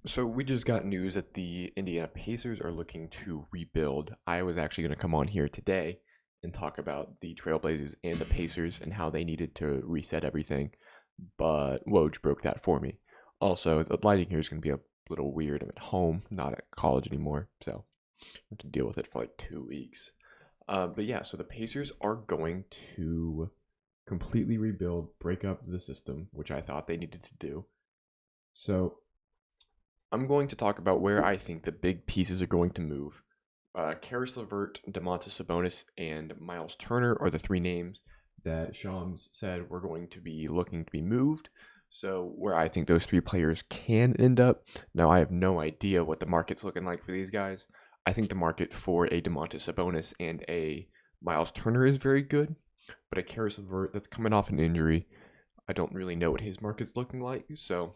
So we just got news that the Indiana Pacers are looking to rebuild. I was actually going to come on here today and talk about the Trailblazers and the Pacers and how they needed to reset everything, but Woj broke that for me. Also, the lighting here is going to be a little weird. I'm at home, not at college anymore, so I have to deal with it for like 2 weeks. But yeah, so the Pacers are going to completely rebuild, break up the system, which I thought they needed to do. So I'm going to talk about where I think the big pieces are going to move. Karis LeVert, Domantas Sabonis, and Miles Turner are the three names that Shams said were going to be looking to be moved. So where I think those three players can end up. Now I have no idea what the market's looking like for these guys. I think the market for a Domantas Sabonis and a Miles Turner is very good, but a Karis LeVert that's coming off an injury, I don't really know what his market's looking like. So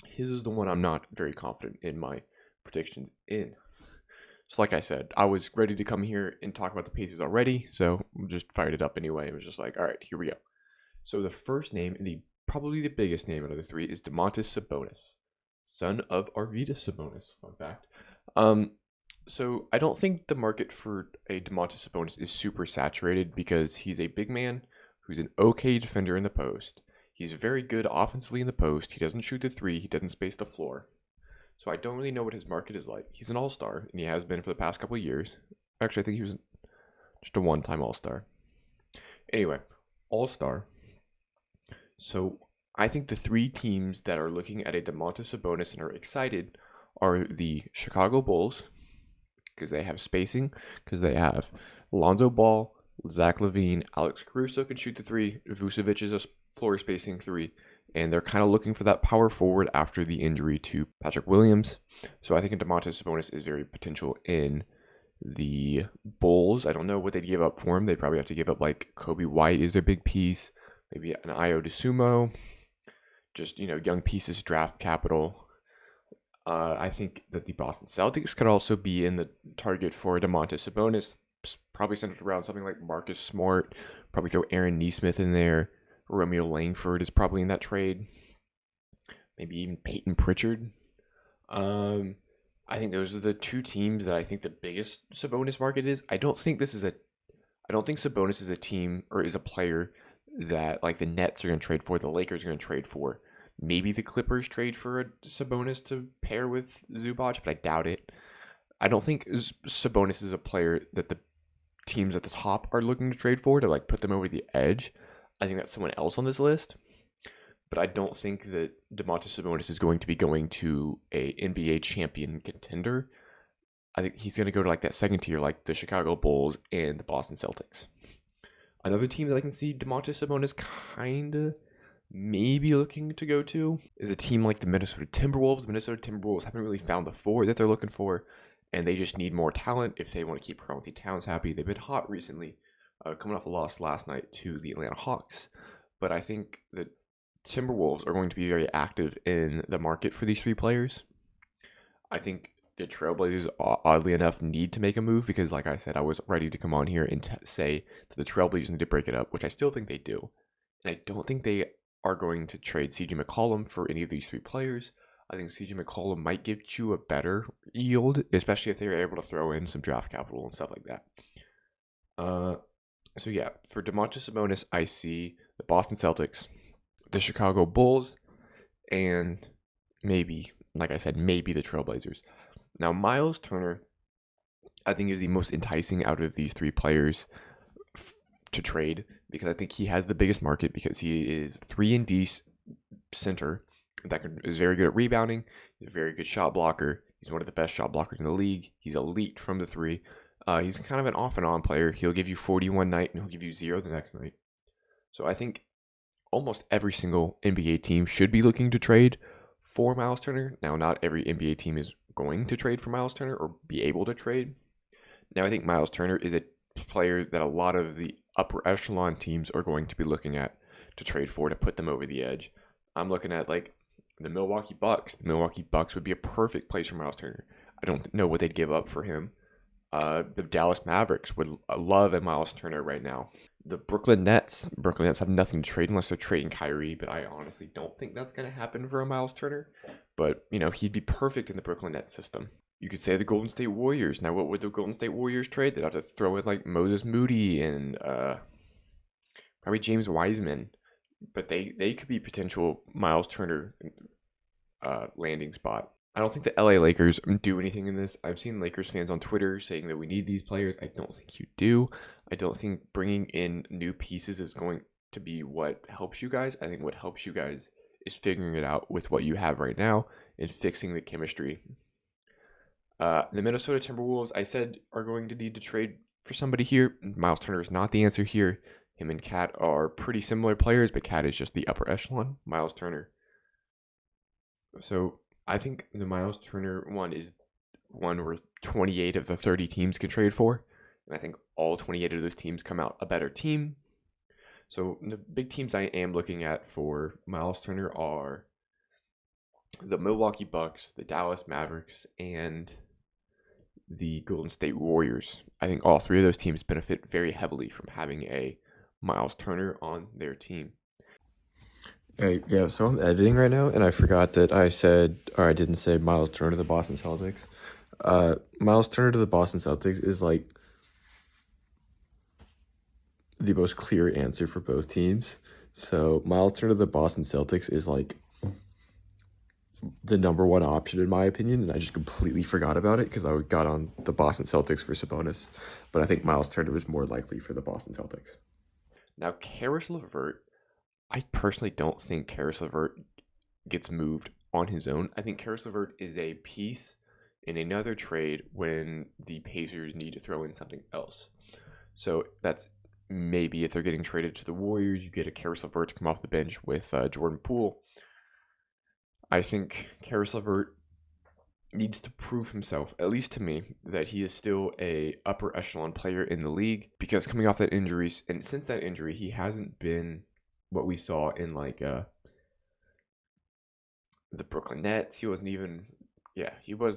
his is the one I'm not very confident in my predictions in. So, like I said, I was ready to come here and talk about the Pacers already, so just fired it up anyway. It was just like, all right, here we go. So the first name and the probably the biggest name out of the three is Domantas Sabonis, son of Arvydas Sabonis. Fun fact. Um, so I don't think the market for a Domantas Sabonis is super saturated because he's a big man who's an okay defender in the post. He's very good offensively in the post. He doesn't shoot the three. He doesn't space the floor. So I don't really know what his market is like. He's an all-star, and he has been for the past couple of years. Actually, I think he was just a one-time all-star. Anyway, all-star. So I think the three teams that are looking at a Domantas Sabonis and are excited are the Chicago Bulls, because they have spacing, because they have Lonzo Ball, Zach LaVine, Alex Caruso can shoot the three, Vucevic is a floor spacing three, and they're kind of looking for that power forward after the injury to Patrick Williams. So I think Domantas Sabonis is very potential in the Bulls. I don't know what they'd give up for him. They'd probably have to give up like Kobe White is their big piece, maybe an Io DeSumo, just young pieces, draft capital. I think that the Boston Celtics could also be in the target for Domantas Sabonis, probably centered around something like Marcus Smart. Probably throw Aaron Nesmith in there. Romeo Langford is probably in that trade. Maybe even Peyton Pritchard. Um, I think those are the two teams that I think the biggest Sabonis market is. I don't think Sabonis is a team or is a player that like the Nets are going to trade for, the Lakers are going to trade for. Maybe the Clippers trade for a Sabonis to pair with Zubac, but I doubt it. I don't think Sabonis is a player that the teams at the top are looking to trade for to like put them over the edge. I think that's someone else on this list, but I don't think that Domantas Sabonis is going to be going to a NBA champion contender. I think he's going to go to like that second tier, like the Chicago Bulls and the Boston Celtics. Another team that I can see Domantas Sabonis kind of maybe looking to go to is a team like the Minnesota Timberwolves. The Minnesota Timberwolves haven't really found the four that they're looking for, and they just need more talent if they want to keep Karl-Anthony Towns happy. They've been hot recently, coming off a loss last night to the Atlanta Hawks, but I think that Timberwolves are going to be very active in the market for these three players. I think the Trailblazers, oddly enough, need to make a move because, like I said, I was ready to come on here and say that the Trailblazers need to break it up, which I still think they do. And I don't think they are going to trade CJ McCollum for any of these three players. I think CJ McCollum might give you a better yield, especially if they're able to throw in some draft capital and stuff like that. So yeah, for Domantas Sabonis, I see the Boston Celtics, the Chicago Bulls, and maybe, like I said, maybe the Trailblazers. Now, Miles Turner, I think, is the most enticing out of these three players to trade because I think he has the biggest market because he is 3-and-D center that is very good at rebounding. He's a very good shot blocker. He's one of the best shot blockers in the league. He's elite from the three. He's kind of an off and on player. He'll give you 40 one night and he'll give you 0 the next night. So I think almost every single NBA team should be looking to trade for Miles Turner. Now, not every NBA team is going to trade for Miles Turner or be able to trade. Now, I think Miles Turner is a player that a lot of the upper echelon teams are going to be looking at to trade for to put them over the edge. I'm looking at like the Milwaukee Bucks. The Milwaukee Bucks would be a perfect place for Miles Turner. I don't know what they'd give up for him. The Dallas Mavericks would love a Miles Turner right now. The Brooklyn Nets. Brooklyn Nets have nothing to trade unless they're trading Kyrie, but I honestly don't think that's going to happen for a Miles Turner. But, he'd be perfect in the Brooklyn Nets system. You could say the Golden State Warriors. Now, what would the Golden State Warriors trade? They'd have to throw in like Moses Moody and probably James Wiseman. But they could be potential Miles Turner landing spot. I don't think the LA Lakers do anything in this. I've seen Lakers fans on Twitter saying that we need these players. I don't think you do. I don't think bringing in new pieces is going to be what helps you guys. I think what helps you guys is figuring it out with what you have right now and fixing the chemistry. The Minnesota Timberwolves, I said, are going to need to trade for somebody here. Miles Turner is not the answer here. Him and Cat are pretty similar players, but Cat is just the upper echelon. Miles Turner. So I think the Miles Turner one is one where 28 of the 30 teams can trade for. And I think all 28 of those teams come out a better team. So the big teams I am looking at for Miles Turner are the Milwaukee Bucks, the Dallas Mavericks, and the Golden State Warriors. I think all three of those teams benefit very heavily from having a Miles Turner on their team. Yeah, so I'm editing right now, and I forgot that I didn't say Miles Turner to the Boston Celtics. Miles Turner to the Boston Celtics is like the most clear answer for both teams. So Miles Turner to the Boston Celtics is like the number one option in my opinion, and I just completely forgot about it because I got on the Boston Celtics for Sabonis, but I think Miles Turner is more likely for the Boston Celtics. Now, Caris LeVert, I personally don't think Caris LeVert gets moved on his own. I think Caris LeVert is a piece in another trade when the Pacers need to throw in something else. So that's maybe if they're getting traded to the Warriors, you get a Caris LeVert to come off the bench with Jordan Poole. I think Caris LeVert needs to prove himself, at least to me, that he is still a upper echelon player in the league, because coming off that injury, and since that injury, he hasn't been what we saw in like the Brooklyn Nets. He was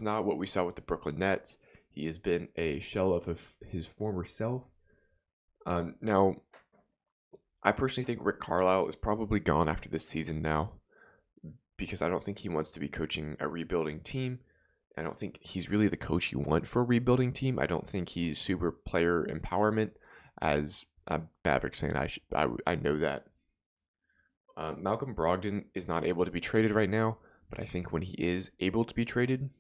not what we saw with the Brooklyn Nets. He has been a shell of his former self. Now, I personally think Rick Carlisle is probably gone after this season now, because I don't think he wants to be coaching a rebuilding team. I don't think he's really the coach you want for a rebuilding team. I don't think he's super player empowerment. As a Mavericks fan, I know that. Malcolm Brogdon is not able to be traded right now, but I think when he is able to be traded,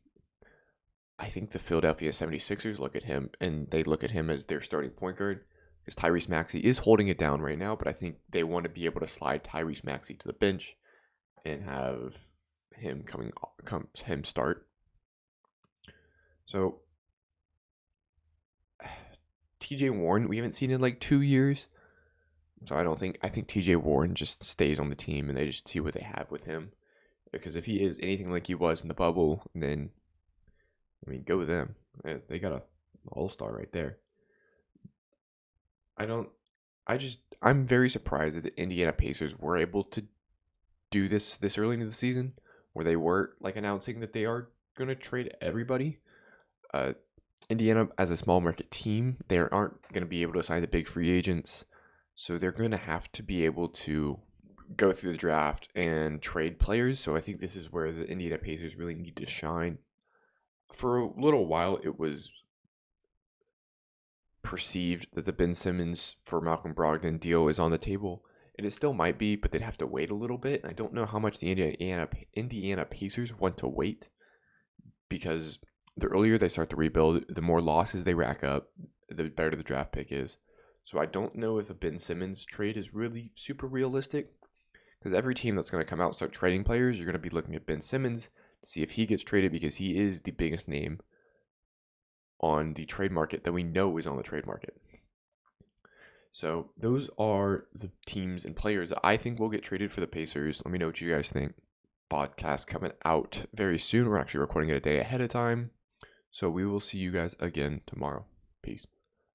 I think the Philadelphia 76ers look at him, and they look at him as their starting point guard, because Tyrese Maxey is holding it down right now, but I think they want to be able to slide Tyrese Maxey to the bench and have him start. So TJ Warren, we haven't seen in like 2 years. So I think TJ Warren just stays on the team and they just see what they have with him. Because if he is anything like he was in the bubble, then go with them. They got an all-star right there. I'm very surprised that the Indiana Pacers were able to do this early into the season, where they were like announcing that they are going to trade everybody. Indiana, as a small market team, they aren't going to be able to sign the big free agents, so they're going to have to be able to go through the draft and trade players. So I think this is where the Indiana Pacers really need to shine. For a little while, it was perceived that the Ben Simmons for Malcolm Brogdon deal is on the table. And it still might be, but they'd have to wait a little bit. I don't know how much the Indiana Pacers want to wait, because the earlier they start to rebuild, the more losses they rack up, the better the draft pick is. So I don't know if a Ben Simmons trade is really super realistic, because every team that's going to come out and start trading players, you're going to be looking at Ben Simmons to see if he gets traded, because he is the biggest name on the trade market that we know is on the trade market. So those are the teams and players that I think will get traded for the Pacers. Let me know what you guys think. Podcast coming out very soon. We're actually recording it a day ahead of time. So we will see you guys again tomorrow. Peace.